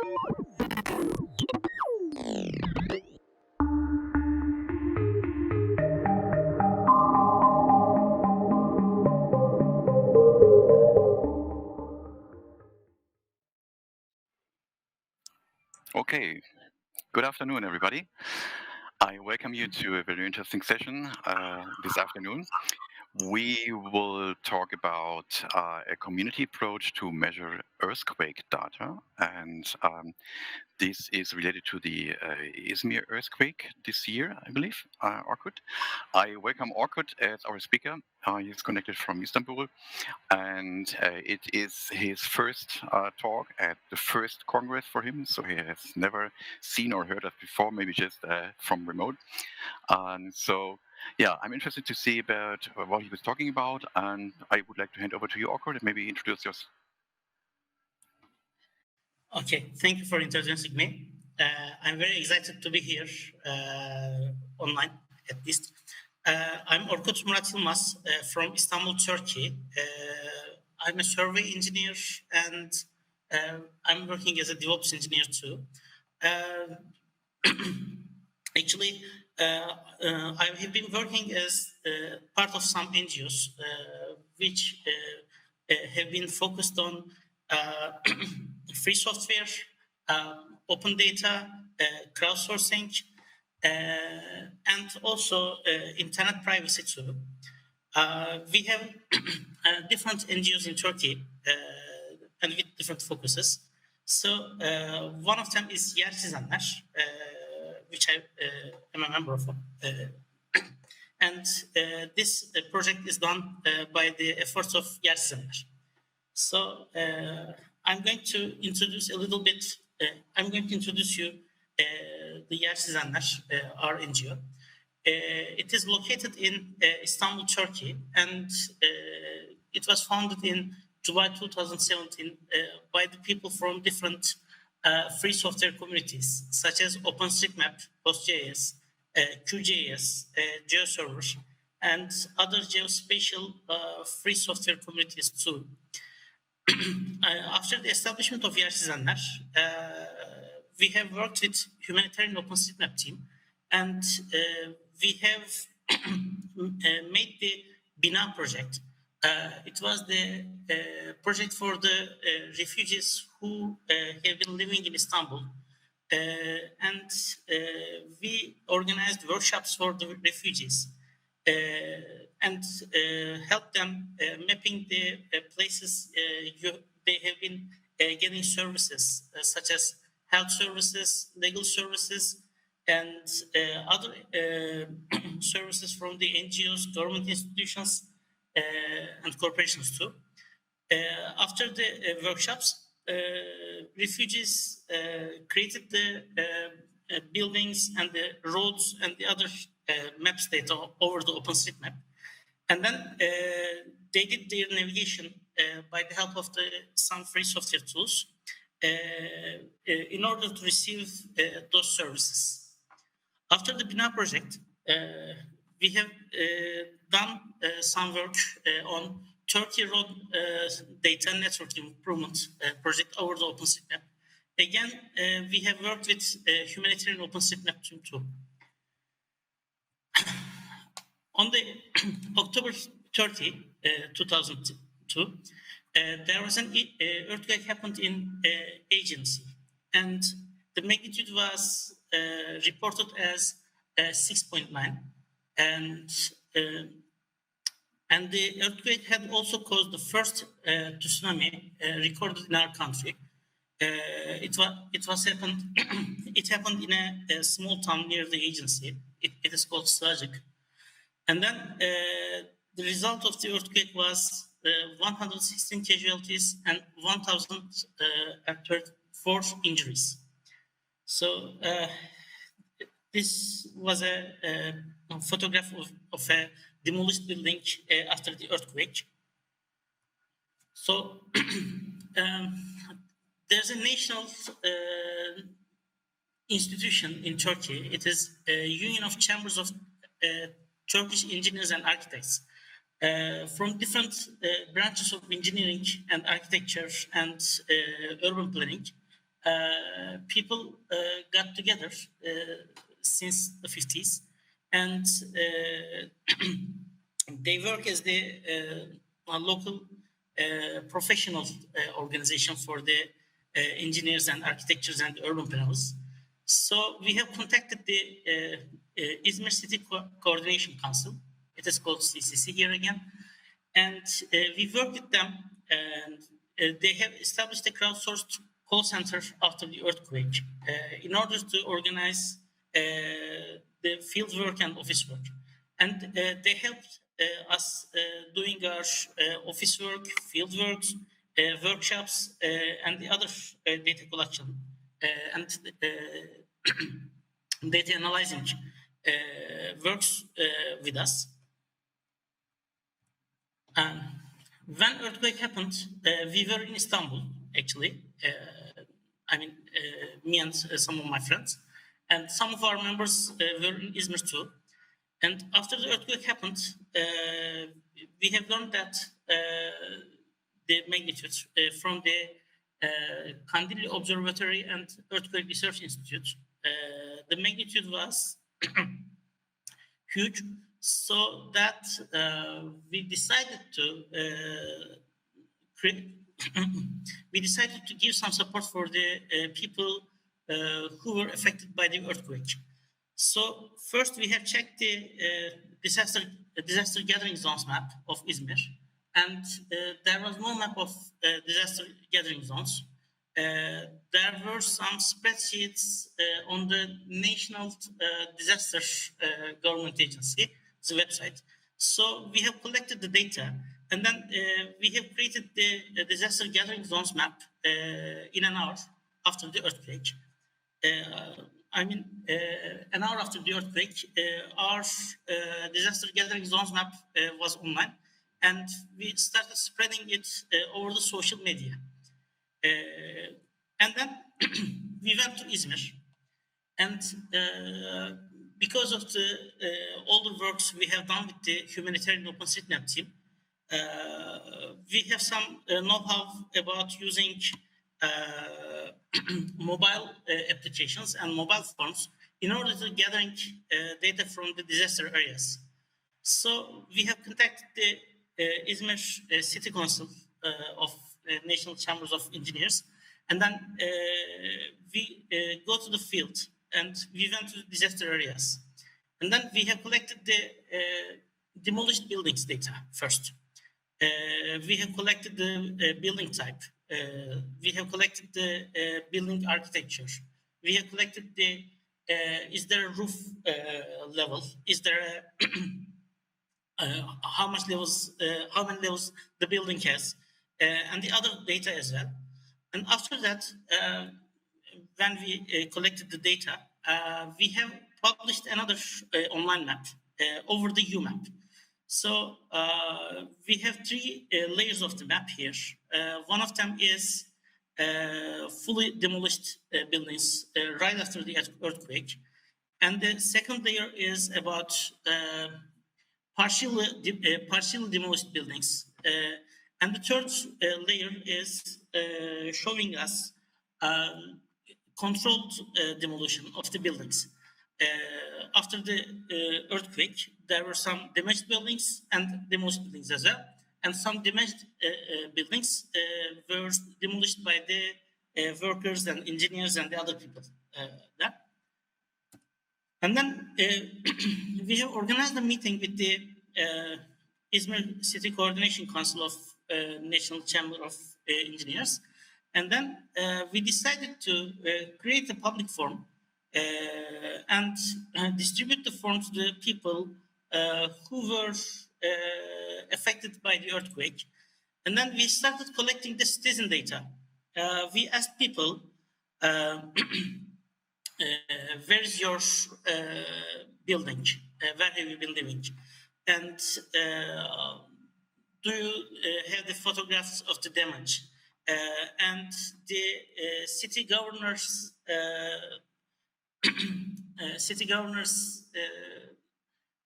Okay, good afternoon, everybody. I welcome you to a very interesting session this afternoon. We will talk about a community approach to measure earthquake data, and this is related to the Izmir earthquake this year, I believe, Orkut. I welcome Orkut as our speaker. He's connected from Istanbul, and it is his first talk at the first Congress for him, so he has never seen or heard us before, maybe just from remote. So, yeah, I'm interested to see about what he was talking about, and I would like to hand over to you, Orkut, and maybe introduce yourself. Okay, thank you for introducing me. I'm very excited to be here online, at least. I'm Orkut Murat Yılmaz from Istanbul, Turkey. I'm a survey engineer and I'm working as a DevOps engineer too. Actually, I have been working as part of some NGOs which have been focused on free software, open data, crowdsourcing, and also internet privacy too. We have different NGOs in Turkey and with different focuses. So one of them is r3s, which I am a member of. And this project is done by the efforts of r3s. So I'm going to introduce a little bit. I'm going to introduce you the r3s, our NGO. It is located in Istanbul, Turkey, and it was founded in July 2017 by the people from different free software communities, such as OpenStreetMap, PostJS, QJS, GeoServer, and other geospatial free software communities too. After the establishment of r3s, we have worked with humanitarian OpenStreetMap team, and we have made the Bina project. It was the project for the refugees who have been living in Istanbul. And we organized workshops for the refugees and helped them mapping the places they have been getting services, such as health services, legal services, and other services from the NGOs, government institutions, and corporations too. After the workshops, refugees created the buildings and the roads and the other maps data over the OpenStreetMap. And then they did their navigation by the help of some free software tools in order to receive those services. After the Bina project, we have done some work on Turkey Road Data Network Improvement project over the OpenStreetMap. Again, we have worked with humanitarian OpenStreetMap team too. On the October 30, 2002, there was an earthquake happened in agency, and the magnitude was reported as 6.9, and the earthquake had also caused the first tsunami recorded in our country. It happened. It happened in a small town near the agency. It is called Sığacık. And then the result of the earthquake was 116 casualties and 1,034 injuries. So this was a photograph of a demolished building after the earthquake. So there's a national institution in Turkey. It is a Union of Chambers of Turkish Engineers and Architects from different branches of engineering and architecture and urban planning. people got together since the 50s, and they work as the local professional organization for the engineers and architects and urban planners. So we have contacted the Izmir City Coordination Council. It is called CCC here again. And we work with them, and they have established a crowdsourced call center after the earthquake in order to organize the field work and office work. And they helped us doing our office work, field works, workshops, and the other data collection and data analyzing works with us. When earthquake happened, we were in Istanbul, actually. Me and some of my friends. And some of our members were in Izmir too. And after the earthquake happened, we have learned that the magnitude from the Kandilli Observatory and Earthquake Research Institute, the magnitude was huge, so that we decided to give some support for the people who were affected by the earthquake. So first we have checked the disaster gathering zones map of Izmir, and there was no map of disaster gathering zones. There were some spreadsheets on the National Disaster Government Agency's website. So we have collected the data, and then we have created the disaster gathering zones map in an hour after the earthquake. An hour after the earthquake, our disaster gathering zones map was online, and we started spreading it over the social media. And then we went to Izmir, and because of the all the works we have done with the humanitarian OpenStreetMap team, we have some know-how about using mobile applications and mobile forms in order to gathering data from the disaster areas. So we have contacted the Izmir City Council of National Chambers of Engineers, and then we go to the field and we went to the disaster areas. And then we have collected the demolished buildings data first. We have collected the building type. We have collected the building architecture. We have collected the is there a roof level? Is there how many levels the building has, and the other data as well. And after that, when we collected the data, we have published another online map over the UMap. So we have three layers of the map here. One of them is fully demolished buildings right after the earthquake. And the second layer is about partially demolished buildings. And the third layer is showing us controlled demolition of the buildings. After the earthquake, there were some damaged buildings and demolished buildings as well. And some damaged buildings were demolished by the workers and engineers and the other people there. And then we have organized a meeting with the Izmir City Coordination Council of National Chamber of Engineers. And then we decided to create a public forum and distribute the form to the people who were affected by the earthquake. And then we started collecting the citizen data. We asked people, where is your building? Where have you been living? And do you have the photographs of the damage? And the city governor's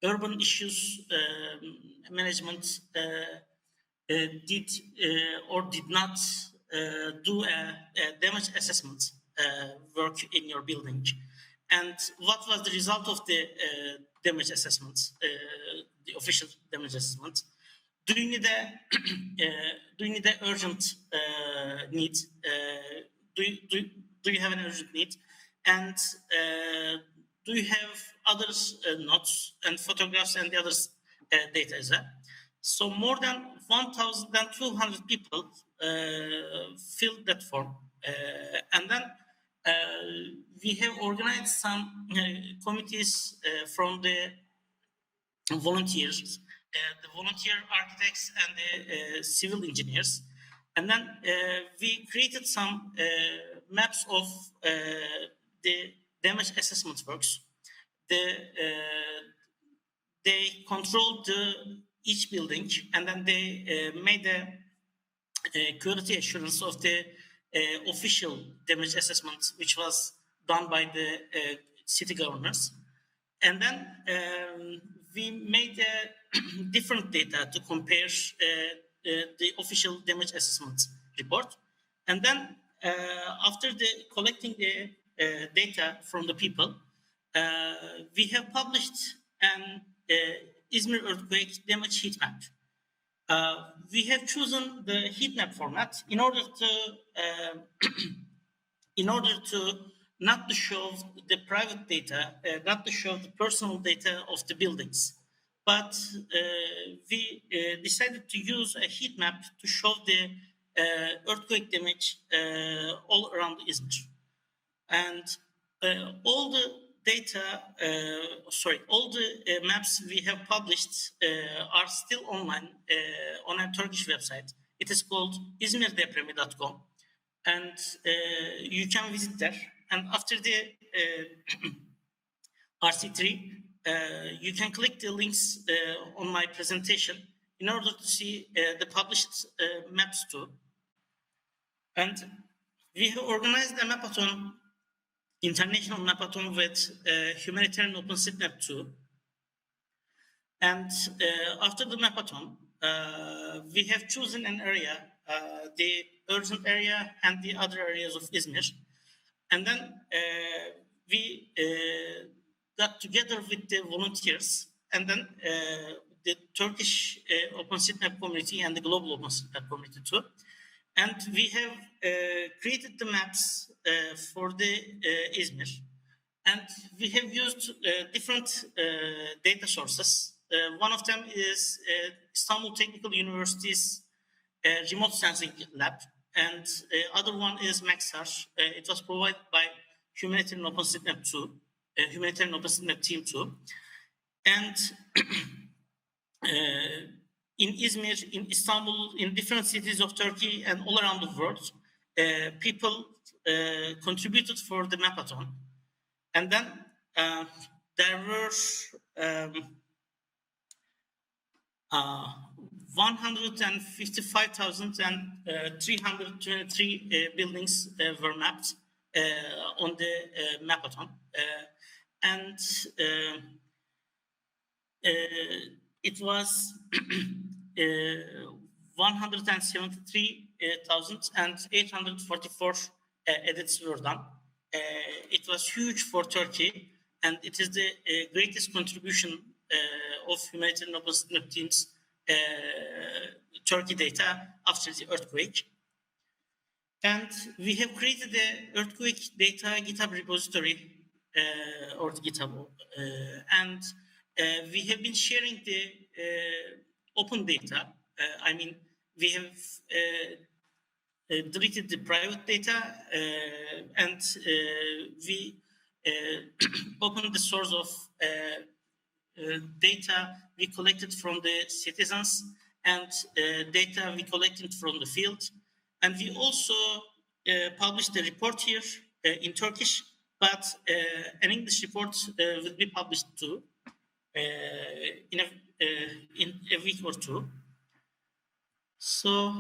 urban issues management did or did not do a damage assessment work in your building. And what was the result of the damage assessment, the official damage assessment? Do you need a urgent need? Do you have an urgent need? And do you have other notes and photographs and the other data as well? So more than 1,200 people filled that form. And then we have organized some committees from the volunteers, the volunteer architects and the civil engineers. And then we created some maps of the damage assessment works. They controlled each building, and then they made a quality assurance of the official damage assessment, which was done by the city governors. And then we made different data to compare the official damage assessment report. And then after collecting the data from the people, we have published an Izmir earthquake damage heat map. We have chosen the heat map format in order to not to show the private data, not to show the personal data of the buildings, but we decided to use a heat map to show the earthquake damage all around Izmir. And all the data, all the maps we have published are still online on a Turkish website. It is called izmirdepremi.com, and you can visit there. And after the rC3, you can click the links on my presentation in order to see the published maps too. And we have organized a mapathon, international mapathon with humanitarian OpenStreetMap too. And after the mapathon, we have chosen an area, the urgent area and the other areas of Izmir. And then we got together with the volunteers, and then the Turkish OpenStreetMap community and the global OpenStreetMap community too. And we have created the maps for the Izmir. And we have used different data sources. One of them is Istanbul Technical University's remote sensing lab. And other one is Maxar. It was provided by Humanitarian OpenStreetMap Humanitarian OpenStreetMap team too. And in Izmir, in Istanbul, in different cities of Turkey and all around the world, people contributed for the mapathon. And then there were 155,323 buildings were mapped on the mapathon. And it was 173,844 edits were done. It was huge for Turkey, and it is the greatest contribution of humanitarian OpenStreetMap teams Turkey data after the earthquake. And we have created the earthquake data GitHub repository or the GitHub, and we have been sharing the open data. I mean, we have deleted the private data and we opened the source of data we collected from the citizens and data we collected from the field. And we also published the report here in Turkish, but an English report will be published too in a week or two. So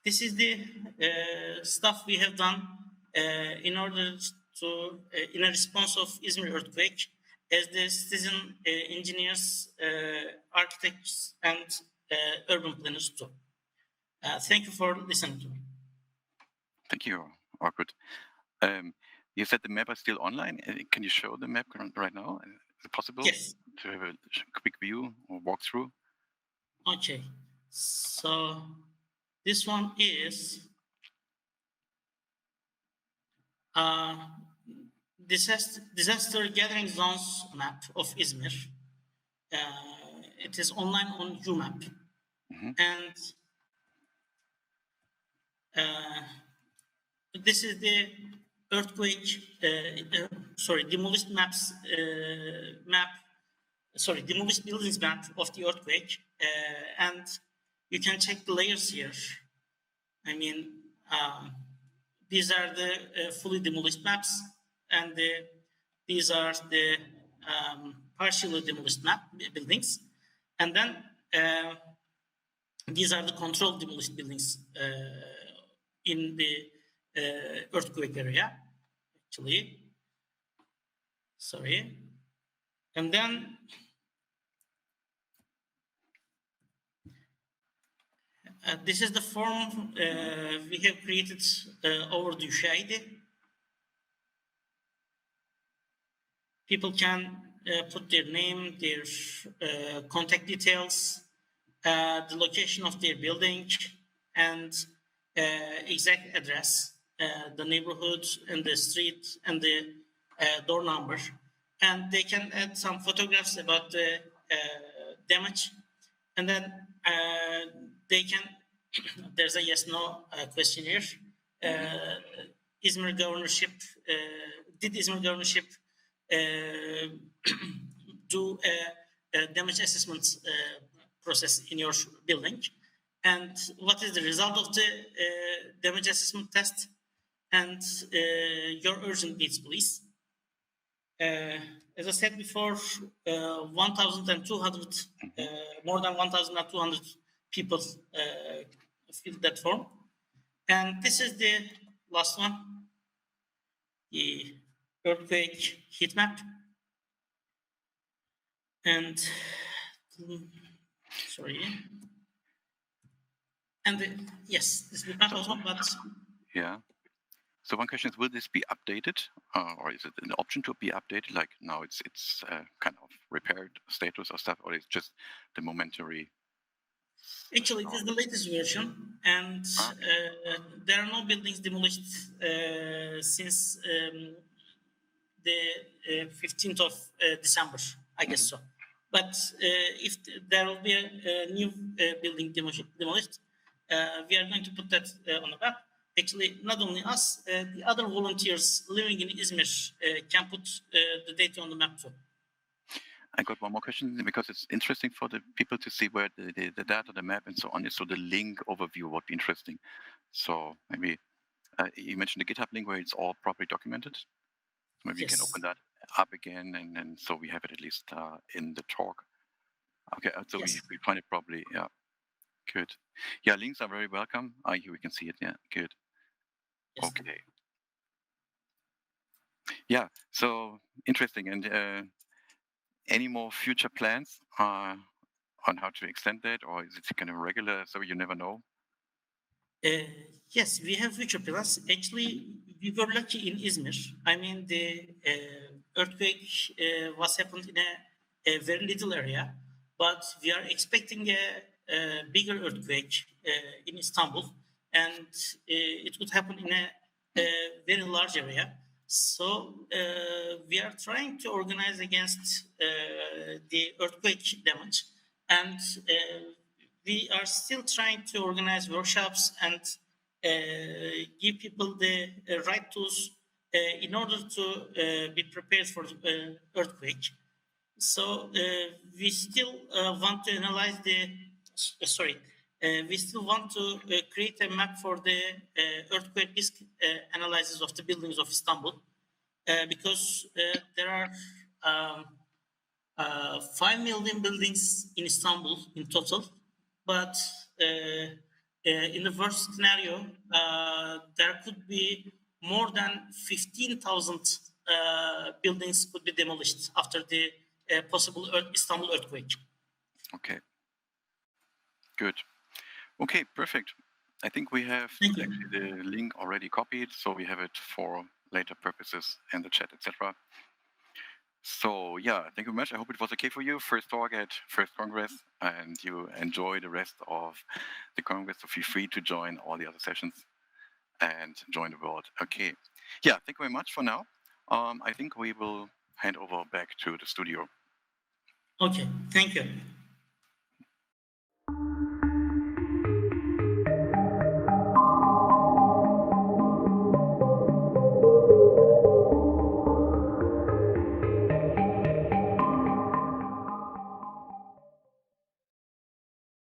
this is the stuff we have done in order to, in a response of Izmir earthquake, as the citizen engineers, architects, and urban planners too. Thank you for listening to me. Thank you, Orkut. You said the map is still online. Can you show the map right now? Is it possible Yes. to have a quick view or walkthrough? Okay. So this one is disaster gathering zones map of Izmir. It is online on UMap. And this is the earthquake, demolished demolished buildings map of the earthquake. And you can check the layers here. I mean, these are the fully demolished maps, and these are the partially demolished buildings. And then these are the controlled demolished buildings in the earthquake area, actually. Sorry. And then this is the form we have created over the USAID. People can put their name, their contact details, the location of their building, and exact address, the neighborhood and the street and the door number. And they can add some photographs about the damage. And then they can, there's a yes-no questionnaire. Izmir governorship, did Izmir governorship do a damage assessment process in your building? And what is the result of the damage assessment test? And your urgent needs, please. As I said before, 1,200, more than 1,200 people filled that form. And this is the last one, the earthquake heat map. And sorry. And yes, this is not also, but yeah. So one question is, will this be updated, or is it an option to be updated? Like now, it's kind of repaired status or stuff, or it's just the momentary. Actually, it is the latest version, and there are no buildings demolished since the 15th of December, I guess so. But if there will be a new building demolished, we are going to put that on the map. Actually, not only us, the other volunteers living in Izmir can put the data on the map too. I got one more question because it's interesting for the people to see where the data, the map, and so on is. So the link overview would be interesting. So maybe you mentioned the GitHub link where it's all properly documented. Maybe you can open that up again, and so we have it at least in the talk. Okay, so we find it probably. Yeah, good. Yeah, links are very welcome. Here we can see it. Yeah, good. Yes. Okay. Yeah, so interesting. And any more future plans on how to extend that, or is it kind of regular, so you never know? Yes, we have future plans. Actually, we were lucky in Izmir. I mean, the earthquake was happened in a very little area, but we are expecting a bigger earthquake in Istanbul, and it would happen in a very large area. So we are trying to organize against the earthquake damage, and we are still trying to organize workshops and give people the right tools in order to be prepared for earthquake. So we still want to analyze we still want to create a map for the earthquake risk analysis of the buildings of Istanbul because there are 5 million buildings in Istanbul in total, but in the worst scenario, there could be more than 15,000 buildings could be demolished after the possible Istanbul earthquake. Okay. Good. Okay, perfect. I think we have actually the link already copied, so we have it for later purposes in the chat, etc. So yeah, thank you very much. I hope it was okay for you. First talk at First Congress, and you enjoy the rest of the Congress. So feel free to join all the other sessions and join the world. Okay. Yeah, thank you very much for now. I think we will hand over back to the studio. Okay, thank you.